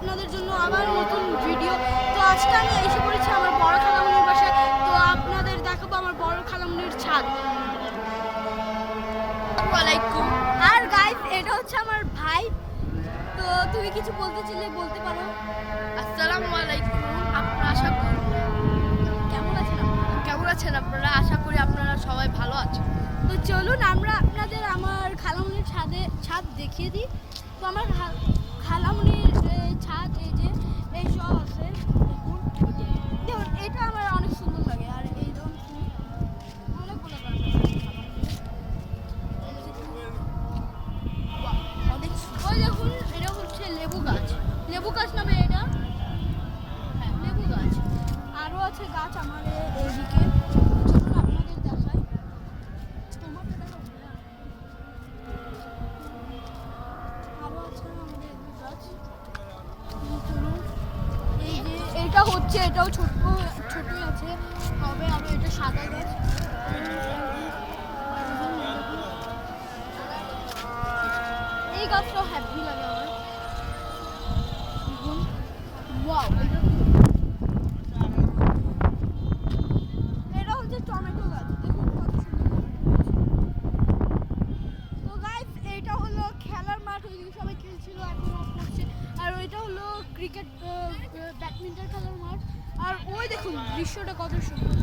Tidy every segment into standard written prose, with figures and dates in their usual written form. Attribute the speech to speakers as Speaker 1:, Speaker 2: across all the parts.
Speaker 1: আপনাদের জন্য আবার নতুন ভিডিও। তো আজকে আমি এসে পড়েছি আমার বড় খালামণির বাসায়। তো আপনাদের দেখাবো আমার বড় খালামণির ছাদ।
Speaker 2: ওয়ালাইকুম।
Speaker 1: আর গাইস, এটা হচ্ছে আমার ভাই। তো তুমি কিছু বলতে চাইলে বলতে পারো।
Speaker 2: আসসালামু আলাইকুম। আপনারা আশা করি
Speaker 1: কেমন আছেন আপনারা?
Speaker 2: কেমন আছেন আপনারা? আশা করি আপনারা সবাই ভালো আছেন।
Speaker 1: তো চলুন আমরা আপনাদের আমার খালামণির ছাদ দেখিয়ে দিই। তো আমার খালামণির ছাদ এই যে এই সব আছে, দেখুন দেখুন, এটা আমার অনেক সুন্দর লাগে। আর এই ধরুন অনেকগুলো গাছ আছে।
Speaker 2: অনেক
Speaker 1: ওই দেখুন, এটা হচ্ছে লেবু গাছ নামে এটা। হ্যাঁ, লেবু গাছ। আরও আছে গাছ আমার এইদিকে। চলুন আপনাদের দেখাই। তোমাকে দেখাবো না? আরও আছে আমাদের লেবু গাছ। চলুন, এই যে এটা হচ্ছে, এটাও ছোটই আছে, হবে এটা সাদা গাছ। এই গাছটাও হ্যাপি লাগে আমার। দেখুন, ওয়াও, এটা হচ্ছে টমেটো গাছ। দেখুন কত সুন্দর। তো গাইস, এইটা হলো খেলার মাঠ, ওইদিকে সবাই খেলছিল, এখন অফ করছে। আর ওইটা হলো ক্রিকেট ব্যাডমিন্টন খেলার মাঠ। আর ওই দেখুন দৃশ্যটা কত সুন্দর।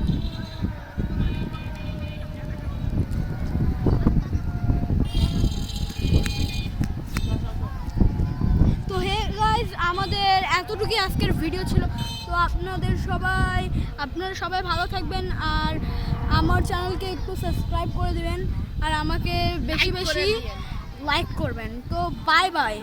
Speaker 1: তো হে গাইস, আমাদের এতটুকুই আজকের ভিডিও ছিল। তো আপনারা সবাই ভালো থাকবেন। আর আমার চ্যানেলকে একটু সাবস্ক্রাইব করে দিবেন। আর আমাকে বেশি বেশি লাইক করবেন। তো বাই বাই।